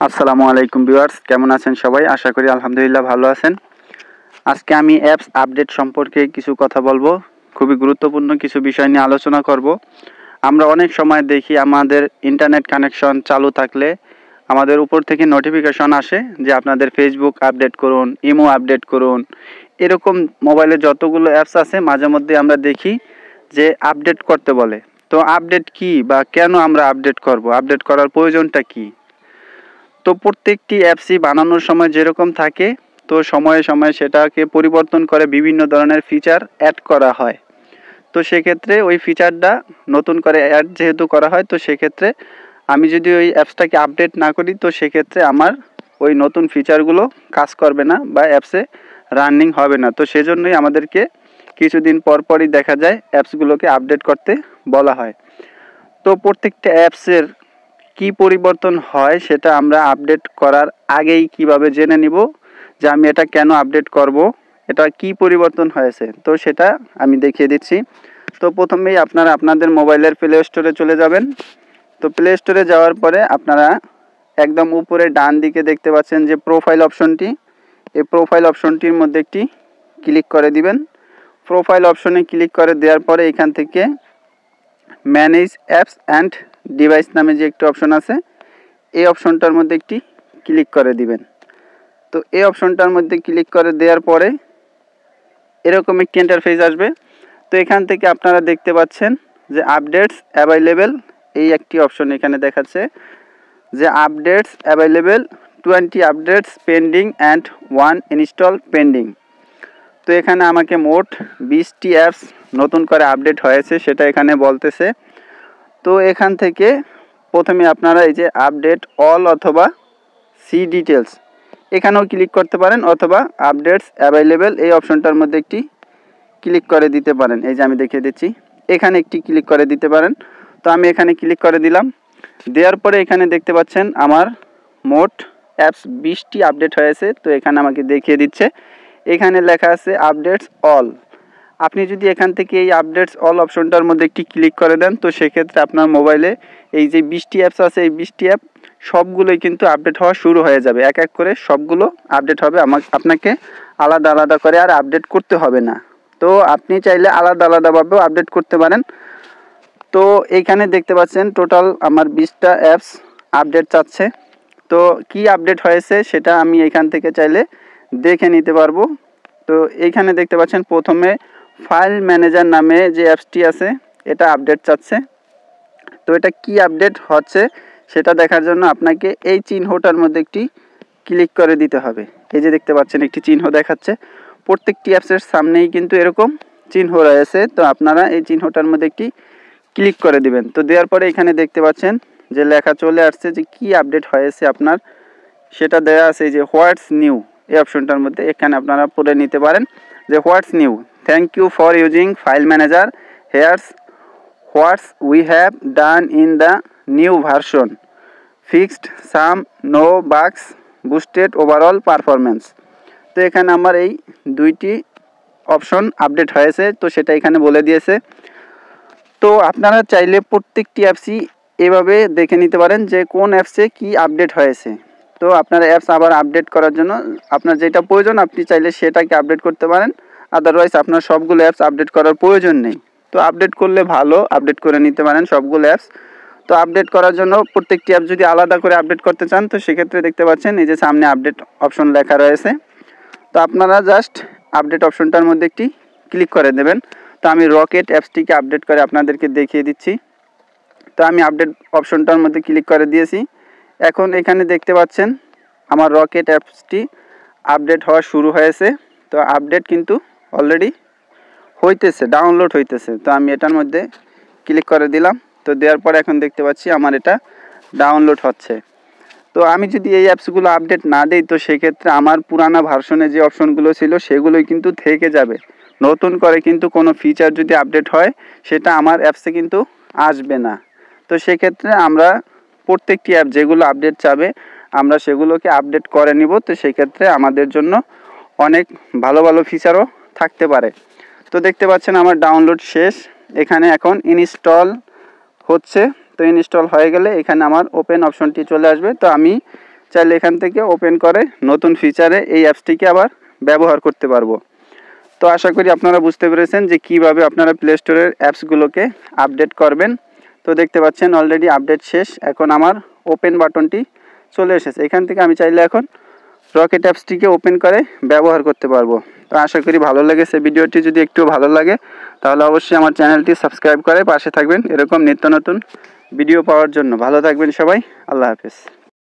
আসসালামু আলাইকুম ভিউয়ার্স, কেমন আছেন সবাই? আশা করি আলহামদুলিল্লাহ ভালো আছেন। আজকে আমি অ্যাপস আপডেট সম্পর্কে কিছু কথা বলবো। খুবই গুরুত্বপূর্ণ কিছু বিষয় নিয়ে আলোচনা করব। আমরা অনেক সময় দেখি আমাদের ইন্টারনেট কানেকশন চালু থাকলে আমাদের উপর থেকে নোটিফিকেশন আসে যে আপনাদের ফেসবুক আপডেট করুন, ইমো আপডেট করুন। এরকম মোবাইলে যতগুলো অ্যাপস আছে মাঝে মধ্যে আমরা দেখি যে আপডেট করতে বলে। তো আপডেট কি বা কেন আমরা আপডেট করব? আপডেট করার প্রয়োজনটা কি? তো প্রত্যেকটি অ্যাপসই বানানোর সময় যেরকম থাকে, তো সময়ে সময়ে সেটাকে পরিবর্তন করে বিভিন্ন ধরনের ফিচার অ্যাড করা হয়। তো সেক্ষেত্রে ওই ফিচারটা নতুন করে অ্যাড যেহেতু করা হয়, তো সেক্ষেত্রে আমি যদি ওই অ্যাপসটাকে আপডেট না করি, তো সেক্ষেত্রে আমার ওই নতুন ফিচারগুলো কাজ করবে না বা অ্যাপসে রানিং হবে না। তো সেজন্যই আমাদেরকে কিছুদিন পর পরই দেখা যায় অ্যাপসগুলোকে আপডেট করতে বলা হয়। তো প্রত্যেকটা অ্যাপসের কি পরিবর্তন হয় সেটা আমরা আপডেট করার আগেই কিভাবে জেনে নিব যে আমি এটা কেন আপডেট করব, এটা কি পরিবর্তন হয়েছে, তো সেটা আমি দেখিয়ে দিচ্ছি। তো প্রথমেই আপনারা আপনাদের মোবাইলের প্লে স্টোরে চলে যাবেন। তো প্লে স্টোরে যাওয়ার পরে আপনারা একদম উপরে ডান দিকে দেখতে পাচ্ছেন যে প্রোফাইল অপশনটি, এই প্রোফাইল অপশনটির মধ্যে একটি ক্লিক করে দিবেন। প্রোফাইল অপশনে ক্লিক করে দেওয়ার পরে এখান থেকে ম্যানেজ অ্যাপস অ্যান্ড ডিভাইস নামে যে একটি অপশন আছে, এই অপশনটার মধ্যে একটি ক্লিক করে দিবেন। তো এই অপশনটার মধ্যে ক্লিক করে দেওয়ার পরে এরকম একটি ইন্টারফেস আসবে। তো এখান থেকে আপনারা দেখতে পাচ্ছেন যে আপডেটস অ্যাভাইলেবল, এই একটি অপশন এখানে দেখাচ্ছে যে updates available 20 updates pending and 1 install pending. তো এখানে আমাকে মোট 20টি অ্যাপস নতুন করে আপডেট হয়েছে সেটা এখানে বলতেছে। তো এখান থেকে প্রথমে আপনারা এই যে আপডেট অল অথবা সি ডিটেলস এখানেও ক্লিক করতে পারেন, অথবা আপডেটস অ্যাভাইলেবল এই অপশনটার মধ্যে একটি ক্লিক করে দিতে পারেন। এই যে আমি দেখিয়ে দিচ্ছি, এখানে একটি ক্লিক করে দিতে পারেন। তো আমি এখানে ক্লিক করে দিলাম। দেওয়ার পরে এখানে দেখতে পাচ্ছেন আমার মোট অ্যাপস 20টি আপডেট হয়েছে। তো এখানে আমাকে দেখিয়ে দিচ্ছে, এখানে লেখা আছে আপডেটস অল। আপনি যদি এখান থেকে এই আপডেটস অল অপশনটার মধ্যে একটি ক্লিক করে দেন, তো সেক্ষেত্রে আপনার মোবাইলে এই যে 20টি অ্যাপস আছে, এই 20টি অ্যাপ সবগুলোই কিন্তু আপডেট হওয়া শুরু হয়ে যাবে। এক এক করে সবগুলো আপডেট হবে, আপনাকে আলাদা আলাদা করে আর আপডেট করতে হবে না। তো আপনি চাইলে আলাদা আলাদাভাবেও আপডেট করতে পারেন। তো এইখানে দেখতে পাচ্ছেন টোটাল আমার 20টা অ্যাপস আপডেট চাচ্ছে। তো কি আপডেট হয়েছে সেটা আমি এখান থেকে চাইলে দেখে নিতে পারবো। তো এইখানে দেখতে পাচ্ছেন প্রথমে ফাইল ম্যানেজার নামে যে অ্যাপসটি আছে এটা আপডেট চাচ্ছে। তো এটা কি আপডেট হচ্ছে সেটা দেখার জন্য আপনাকে এই চিহ্নটার মধ্যে একটি ক্লিক করে দিতে হবে। এই যে দেখতে পাচ্ছেন একটি চিহ্ন দেখাচ্ছে, প্রত্যেকটি অ্যাপসের সামনেই কিন্তু এরকম চিহ্ন রয়েছে। তো আপনারা এই চিহ্নটার মধ্যে একটি ক্লিক করে দিবেন। তো দেওয়ার পরে এখানে দেখতে পাচ্ছেন যে লেখা চলে আসছে যে কি আপডেট হয়েছে আপনার, সেটা দেওয়া আছে এই যে হোয়াটস নিউ এই অপশনটার মধ্যে। এখানে আপনারা পড়ে নিতে পারেন যে what's new, thank you for using file manager, here's what's we have done in the new version, fixed some no bugs, boosted overall performance. তো এখানে আমার এই দুইটি অপশন আপডেট হয়েছে, তো সেটা এখানে বলে দিয়েছে। তো আপনারা চাইলে প্রত্যেকটি অ্যাপসই এভাবে দেখে নিতে পারেন যে কোন অ্যাপসে কি আপডেট হয়েছে। তো আপনার অ্যাপস আবার আপডেট করার জন্য আপনার যেটা প্রয়োজন আপনি চাইলে সেটাকে আপডেট করতে পারেন, আদারওয়াইজ আপনার সবগুলো অ্যাপস আপডেট করার প্রয়োজন নেই। তো আপডেট করলে ভালো, আপডেট করে নিতে পারেন সবগুলো অ্যাপস। তো আপডেট করার জন্য প্রত্যেকটি অ্যাপ যদি আলাদা করে আপডেট করতে চান, তো সেক্ষেত্রে দেখতে পাচ্ছেন এই যে সামনে আপডেট অপশন লেখা রয়েছে। তো আপনারা জাস্ট আপডেট অপশনটার মধ্যে একটি ক্লিক করে দেবেন। তো আমি রকেট অ্যাপসটিকে আপডেট করে আপনাদেরকে দেখিয়ে দিচ্ছি। তো আমি আপডেট অপশনটার মধ্যে ক্লিক করে দিয়েছি। এখন এখানে দেখতে পাচ্ছেন আমার রকেট অ্যাপসটি আপডেট হওয়া শুরু হয়েছে। তো আপডেট কিন্তু অলরেডি হইতেছে, ডাউনলোড হইতেছে। তো আমি এটার মধ্যে ক্লিক করে দিলাম। তো দেওয়ার পর এখন দেখতে পাচ্ছি আমার এটা ডাউনলোড হচ্ছে। তো আমি যদি এই অ্যাপসগুলো আপডেট না দিই, তো সেক্ষেত্রে আমার পুরানা ভার্সনে যে অপশনগুলো ছিল সেগুলোই কিন্তু থেকে যাবে। নতুন করে কিন্তু কোনো ফিচার যদি আপডেট হয় সেটা আমার অ্যাপসে কিন্তু আসবে না। তো সেক্ষেত্রে আমরা প্রত্যেকটি অ্যাপ যেগুলো আপডেট চাবে আমরা সেগুলোকে আপডেট করে নিব। তো সেক্ষেত্রে আমাদের জন্য অনেক ভালো ভালো ফিচারও থাকতে পারে। তো দেখতে পাচ্ছেন আমার ডাউনলোড শেষ, এখানে এখন ইনস্টল হচ্ছে। তো ইনস্টল হয়ে গেলে এখানে আমার ওপেন অপশনটি চলে আসবে। তো আমি চাইলে এখান থেকে ওপেন করে নতুন ফিচারে এই অ্যাপসটিকে আবার ব্যবহার করতে পারবো। তো আশা করি আপনারা বুঝতে পেরেছেন যে কিভাবে আপনারা প্লে স্টোরের অ্যাপসগুলোকে আপডেট করবেন। তো দেখতে পাচ্ছেন অলরেডি আপডেট শেষ, এখন আমার ওপেন বাটনটি চলে এসেছে। এখান থেকে আমি চাইলে এখন রকেট অ্যাপসটিকে ওপেন করে ব্যবহার করতে পারবো। তো আশা করি ভালো লেগেছে ভিডিওটি। যদি একটু ভালো লাগে তাহলে অবশ্যই আমার চ্যানেলটি সাবস্ক্রাইব করে পাশে থাকবেন এরকম নিত্য নতুন ভিডিও পাওয়ার জন্য। ভালো থাকবেন সবাই, আল্লাহ হাফেজ।